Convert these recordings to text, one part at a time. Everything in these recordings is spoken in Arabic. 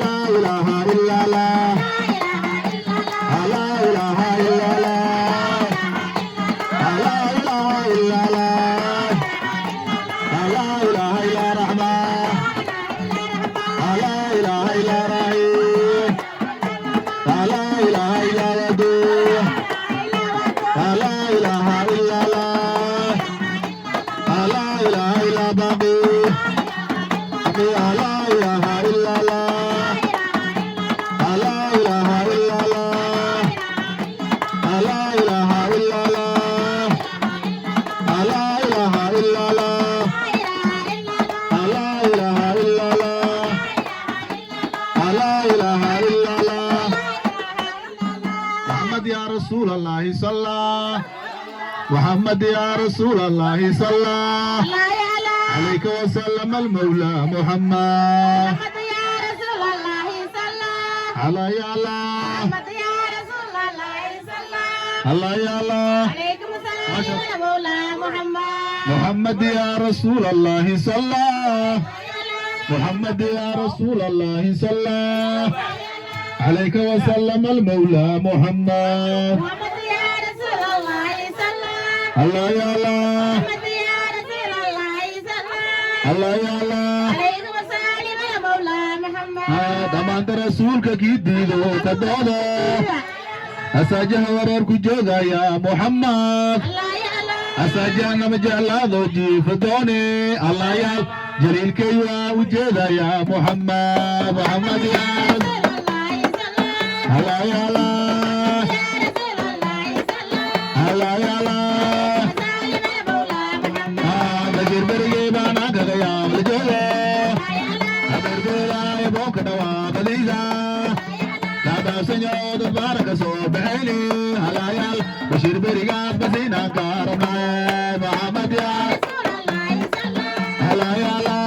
لا إله إلا الله لا إله إلا الله لا إله إلا الله لا إله إلا الرحمن لا إله إلا الرحيم لا إله إلا ودود لا إله إلا الله لا إله إلا باقي لا إله إلا الله لا إله إلا الله لا إله إلا الله لا إله إلا الله لا إله إلا الله لا إله إلا الله محمد يا رسول الله صلى محمد يا رسول الله صلى عليك وسلم المولى محمد يا رسول الله صلى على يا الله محمد يا رسول الله صلى الله يا الله عليكم السلام يا مولا محمد محمد يا رسول الله صلى محمد يا رسول الله صلى عليك وسلم المولى محمد محمد يا رسول الله صلى الله يا الله محمد يا رسول الله صلى الله يا الله عليكم السلام يا مولا محمد dhammaanta rasuulka kii diido ka doodo asaajaha wareerku joogaya muxammad الله يا الله asaajaha nama jeclaado jiifa doone allah yaal jaliilkay waa u jeedaya muxammad muxammad ya رسول الله صلى allah ya allah يا رسول الله صلى allah ya allah سلام يا مولا محمد dajir berigay baan agagaya waljoogo aberbeelaaye boonka dhawaaqadayda daadaabsanyaood baaraka soo baxayni halayaal bashir berigaas basiinaan ka rabnaye muxammad ya رسول الله صلى allah ya allah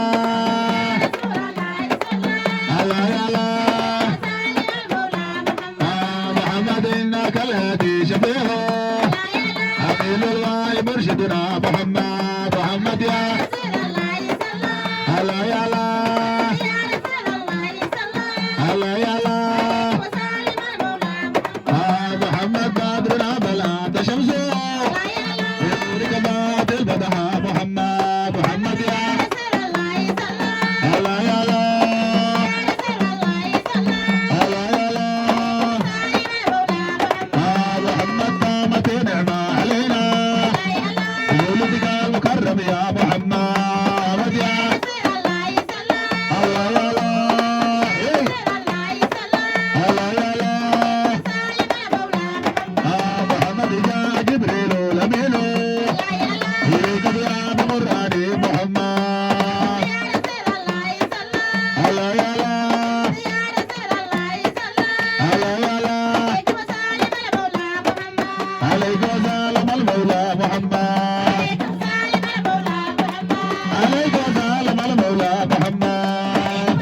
رسول الله صلى allah ya allah سلام يا مولا محمد محمد إنك الهادي شفيعه أمين الله مرشدنا محمد محمد يا رسول الله صلى هلا يا الله يا رسول الله صلى هلا يا الله وسلم يا مولا محمد محمد بدرنا بلاد شمسه بنورك باد البدها محمد محمد يا رسول الله صلى هلا يا الله رسول الله صلى هلا يا الله سلام يا مولا محمد محمد دامت نعمة علينا بولدك المكرم يا محمد يا رسول الله صلى الله يا الله إيه. رسول الله صلى الله يا الله سلام يا مولا محمد محمد جاء جبريل الأمين إليك يا مرادي محمد رسول الله صلى الله يا الله يا رسول الله صلى الله يا الله عليك وسلم يا مولا محمد عليك وسلم المولى محمد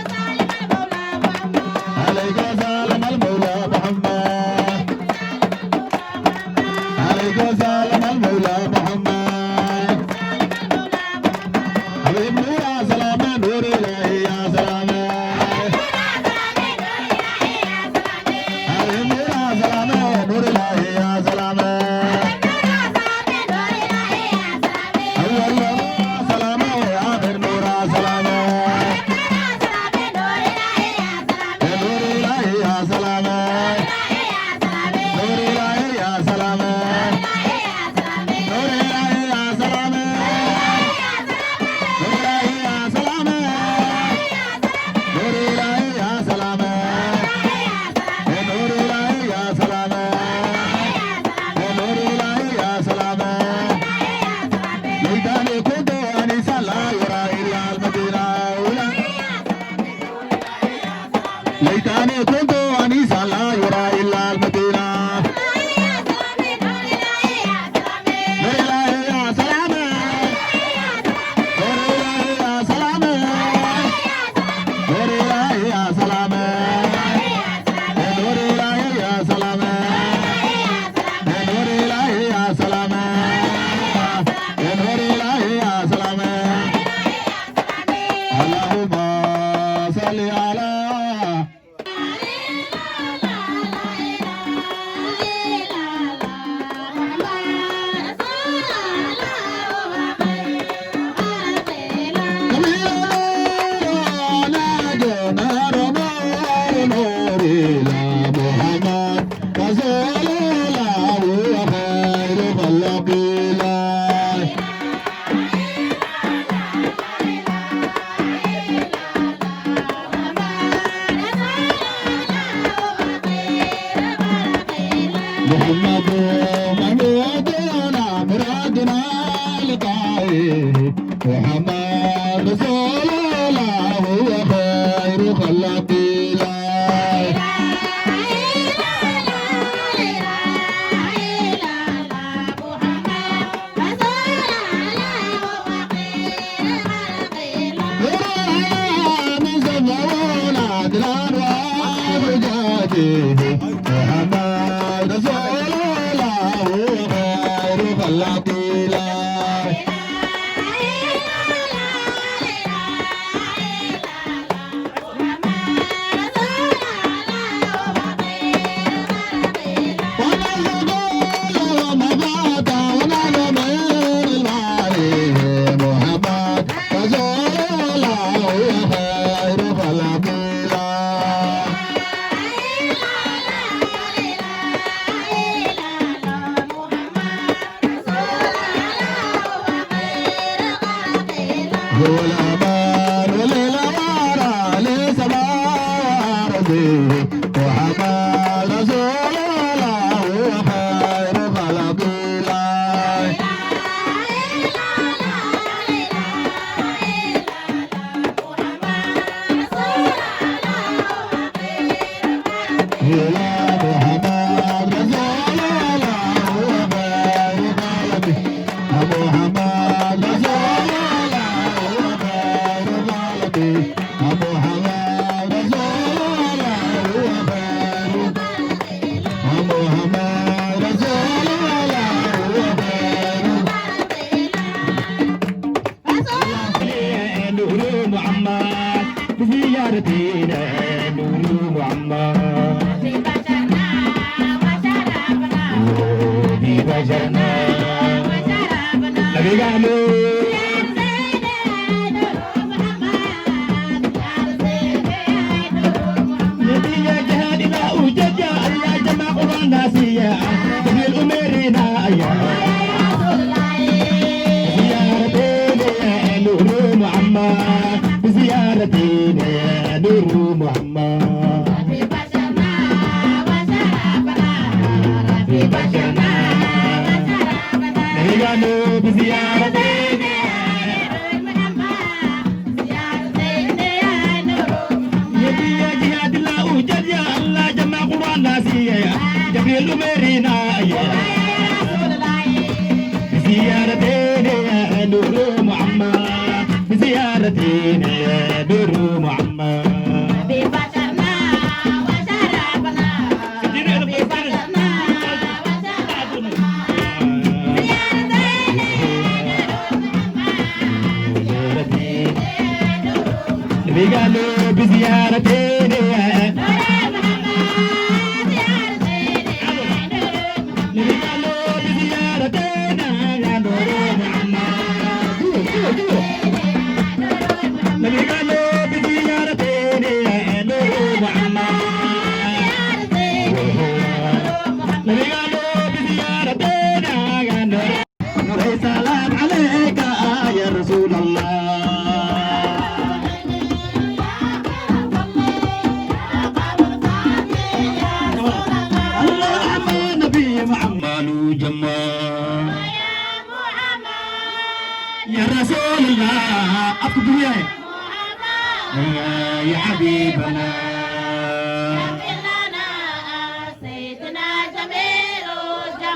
عليك وسلم يا مولا محمد عليك وسلم المولى محمد حبيب نور يا سلام نور الله يا سلام حبيب نور يا سلام نور الله يا سلام أول سلام آخر نور سلام نور الله يا سلام نور الله يا سلام نور الله يا سلام نور الله يا سلام نور الله يا سلام نور الله يا سلام نور الله يا سلام ليتني كنت أنيسا لا يرى إلا المدينة ليتني كنت أنيسا لا يرى إلا المدينة نور الله يا سلام نور الله يا سلام نور الله يا سلام نور الله يا سلام نور الله يا سلام نور الله يا سلام اللهم صل على نوري لا محمد رسول الله وخير خلق الله محمد محمودنا مرادنا لقائه محمد رسول الله وخير خلق الله من زمان عدنان وحجاته محمد رسول الله وخير خلق الله هو الأمان وللأمان عليه سماء ربه محمد رسول الله وخير خلق الله هو محمد رسول الله وخير خلقه محمد رسول الله وخير خلقه محمد رسول الله وخير محمد رسول الله وخير نور محمد بزيارتنا نور محمد في بشرنا نبي قالوا نتيجة جهادنا وجدنا الله جمع قرآن ناسية في الأميرنا زيارتنا نور محمد زيارتنا نور محمد في بشرنا نبي قالوا بزيارتنا جبريل أمرنا بزيارتنا نور محمد بزيارتنا نور محمد قالوا بزيارتنا سلام عليك يا رسول الله اللهم نبي محمد جمال يا رسول الله أقبل يا حبيبنا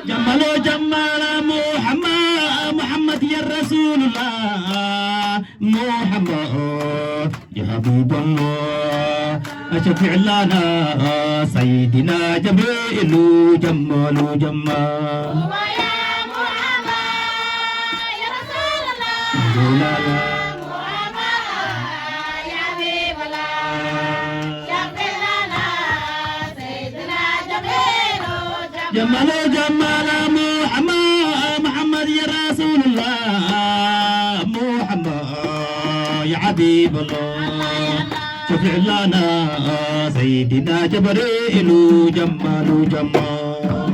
جمال جمال محمد يا رسول الله محمد يا حبيب الله أشفع لنا سيدنا جبريل جمال جمال يا محمد يا رسول الله محمد يا حبيب الله شفع لنا سيدنا جبريل جمال جمال محمد يا رسول الله محمد يا حبيب الله شفع لنا سيدنا جبريل جمال جمال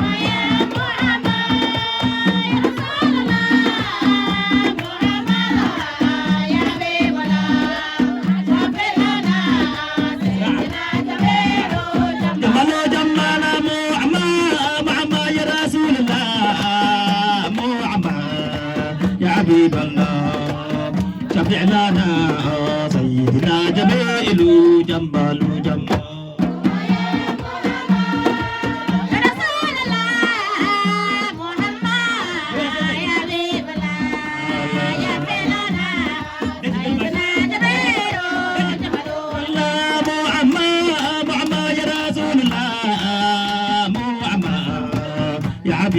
حبيب الله شفع لنا سيدنا جميل جمال جمال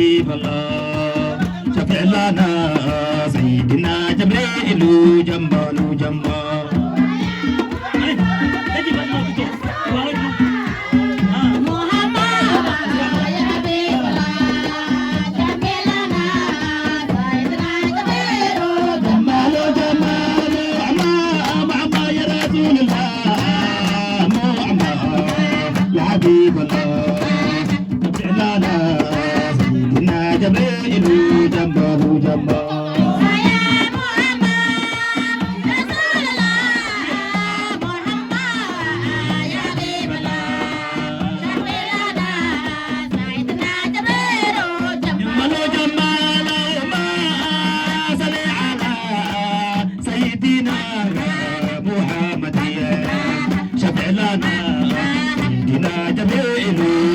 حبيب الله شفع لنا سيدنا جبريل جمال جمال حبيب الله شفع لنا سيدنا جبريل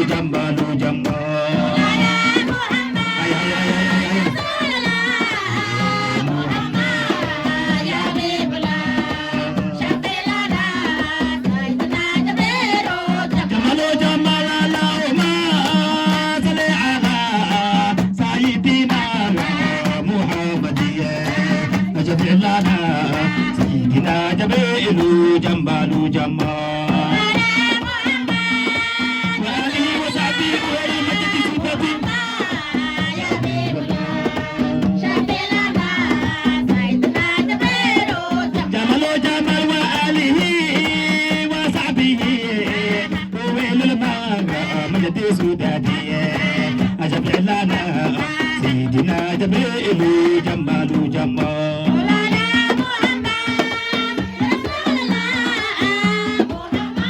جمال جمال سيدنا جبريل جمال جمال وآله وصحبه وأئمة سنته جمال جمال وآله وصحبه وويل المجد سوداتي أجب لنا سيدنا جبريل جمال جمال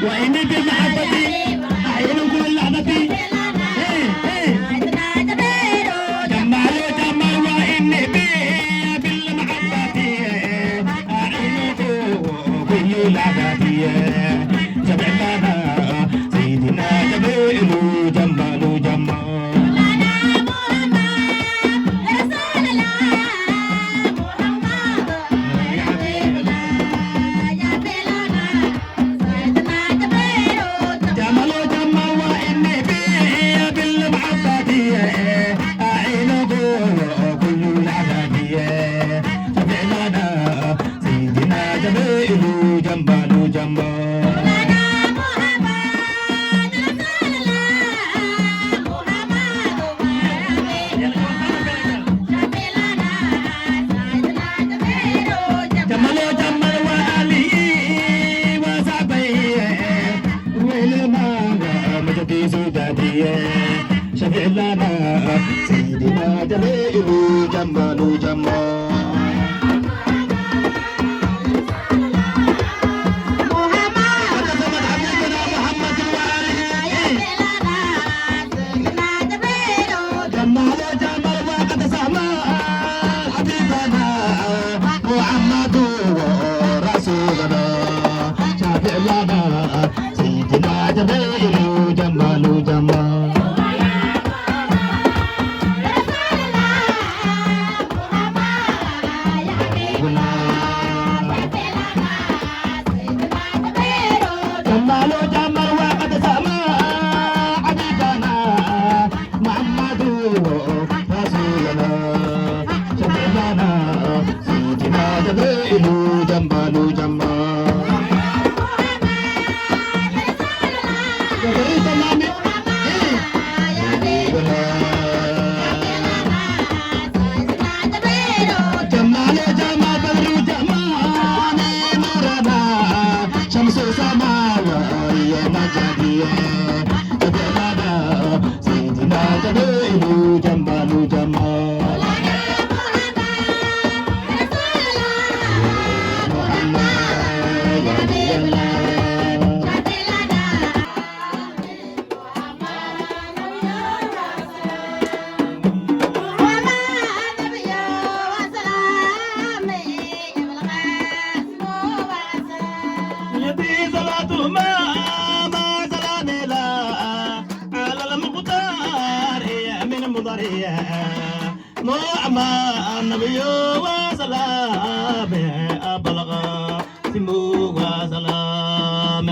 وإني بمحبتي أعين كل لعنتي جمال جمال وإني بالمحبة أعين كل لعنتي جمع لنا سيدنا جبريل جمال جمال جمال جمال جمال جمال وآله وصحبه ويلنا مجد سوداتي شفع لنا سيدنا جميل جمال جمال سيدنا جميل جمال جمال جمال جمال وقد سما حبيبنا محمد رسولنا شفيعنا سيدنا جميل جمال جمال جديا تبعنا سيدنا جميل جمال جمال محمد يا نبي الله يدي صلاة ما سلام لا على المقدار من مضرية نعمة النبي وسلام أبلغ سمو وسلام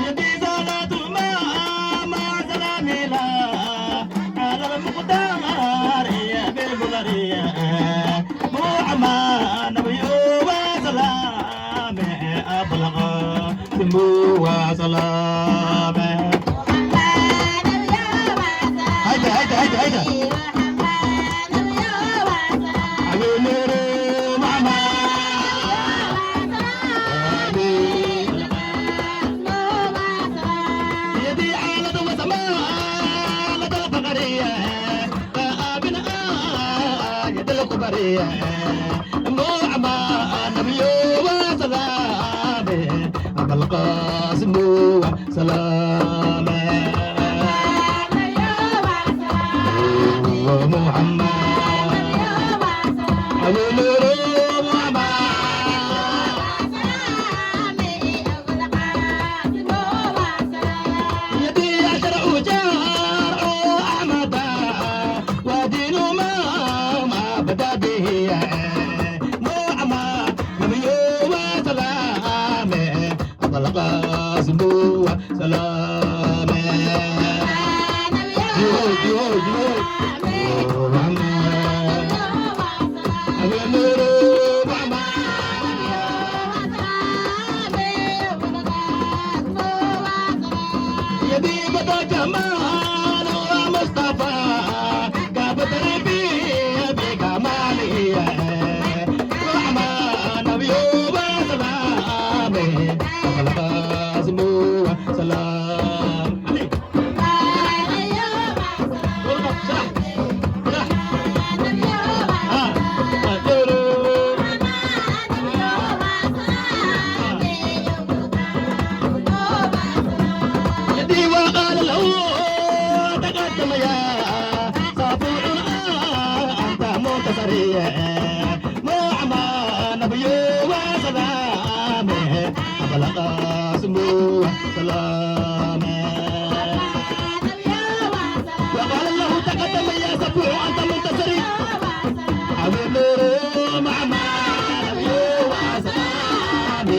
يدي صلاة ما سلام لا على المقدار بالمضرية نعمة النبي وسلام أبلغ سمو وسلام هيدا هيدا هيدا هيدا حبيبي ماما يدي عالة وسماء لدى الفقرية أبنا يد الكبرية نعمة النبي وسلام أبا القاسم وسلام محمد أبو نور يدي عشر أجار أحمد ودين ما بدا به نعمة نبي وسلام أبا القاسم وسلام جهود جهود جهود محمد أبو نور يدي بدا جمال ومصطفى قابت ربي بكماله رحمة نبي وسلام أبا القاسم وسلام عليك يدي وقال له تقدم يا صافور أنت منتصرية نعمة نبي وسلام أبا القاسم وسلام وقال له تقدم يا صافور أنت منتصري حبيب نور معما نبي وسلام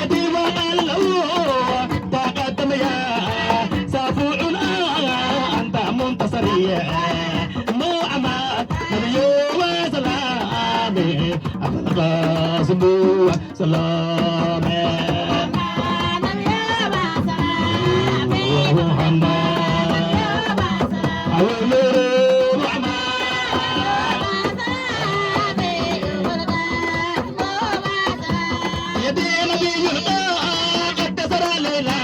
يدي وقال له تقدم يا صافور أنت منتصرية نعمة نبي وسلام أبا القاسم وسلام محمد أبو نور يدي نبي قد تسرى ليلى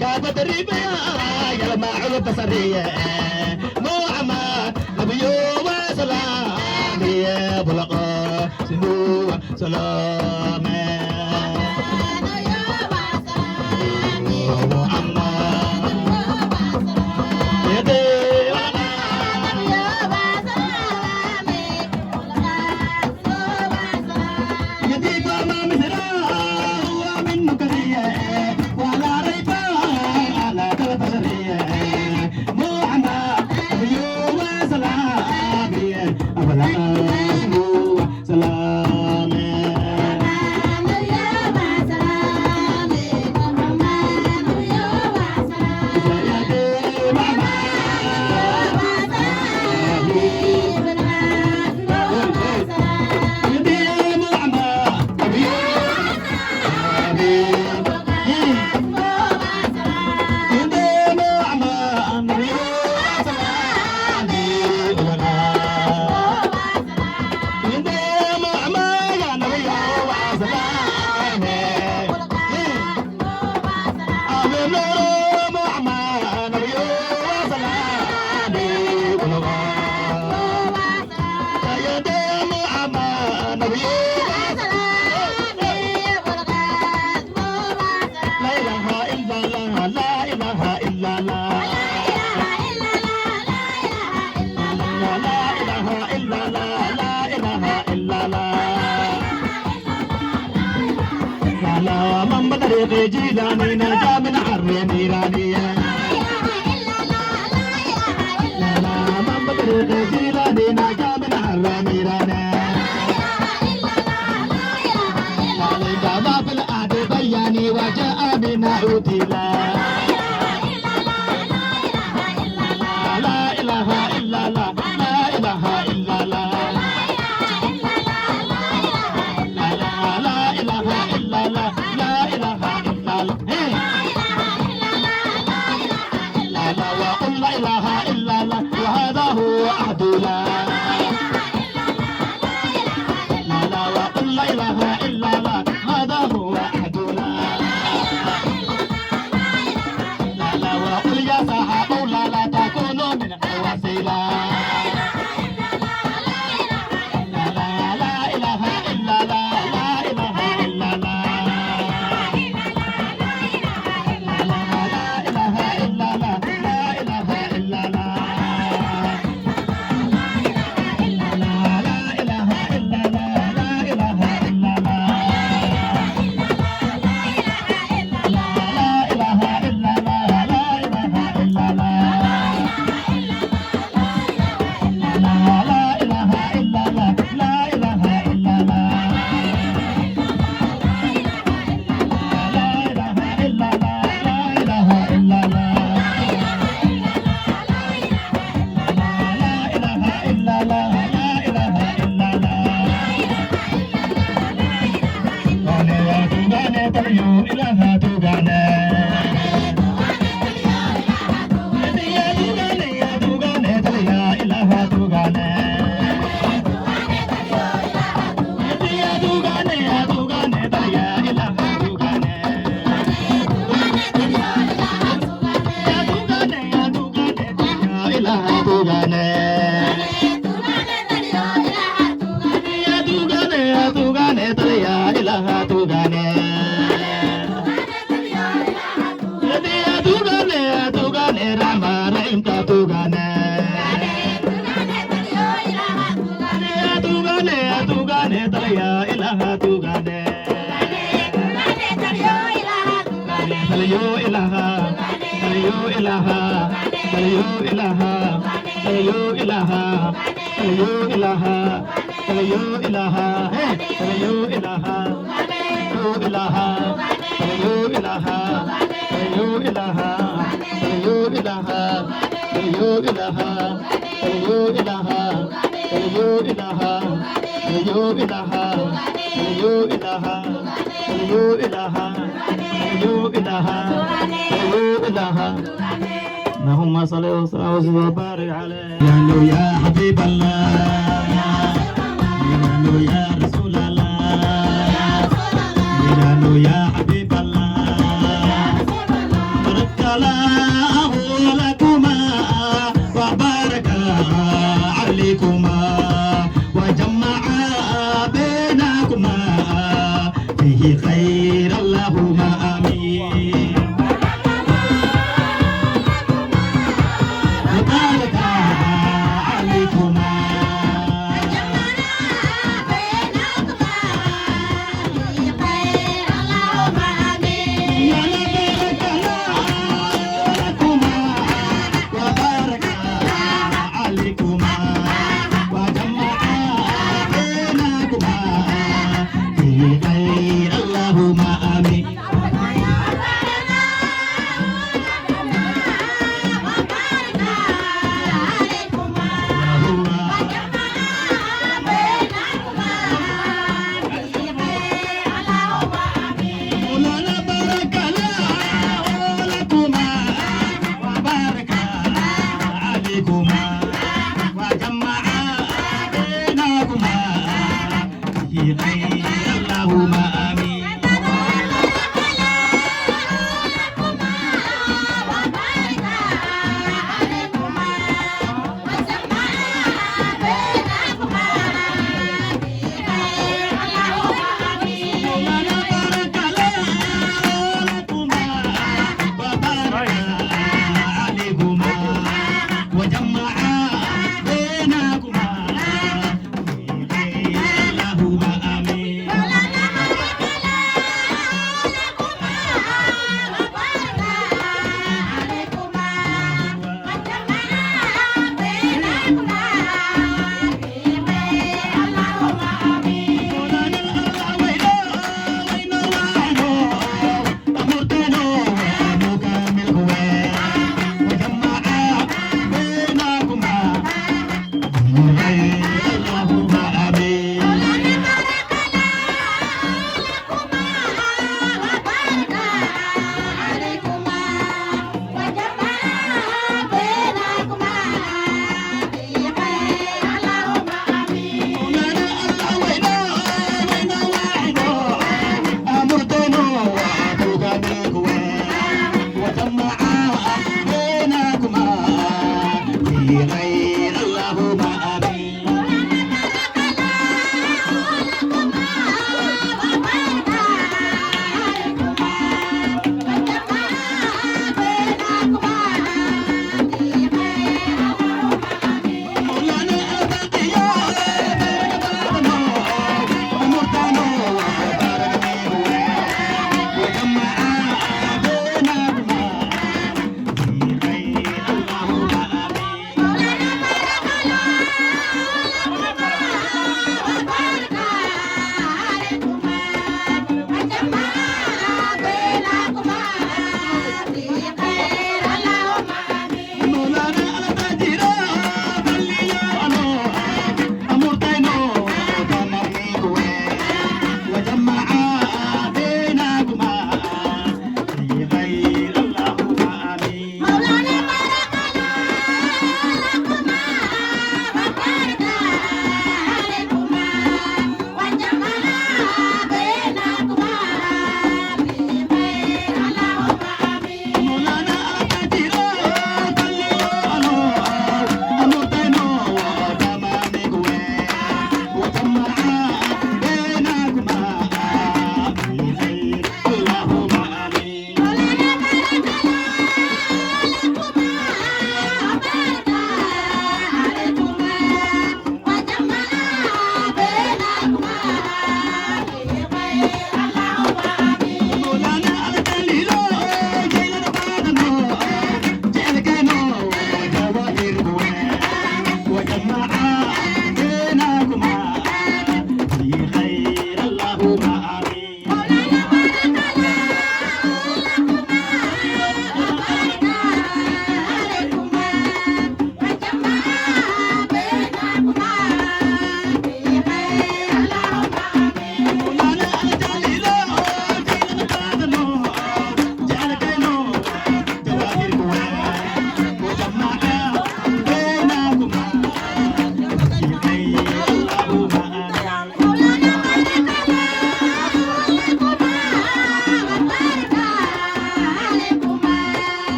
كافت الربا يا الماعون البصرية نعمة نبي وسلام يا أبو القاسم وسلام محمد يدي يدي ما مثله ومن مكرية ولا ريب على البشرية محمد من بطريق جيلاني نجا من حر نيرانية من بطريق جيلاني نجا من حر نيرانية بابا في الأعد بياني وجاء من أوتيلا لا إله إلا الله لا إله إلا الله لا إله إلا الله لا إله إلا الله لا لا وقل لا إله إلا الله وهذا هو عهد لا لا وقل لا إله إلا الله هذا هو عهد لا وقل يا صحابة لا تكونوا من الوسيلة اللهم صل وسلم وبارك عليه يا حبيب الله يا رسول الله يا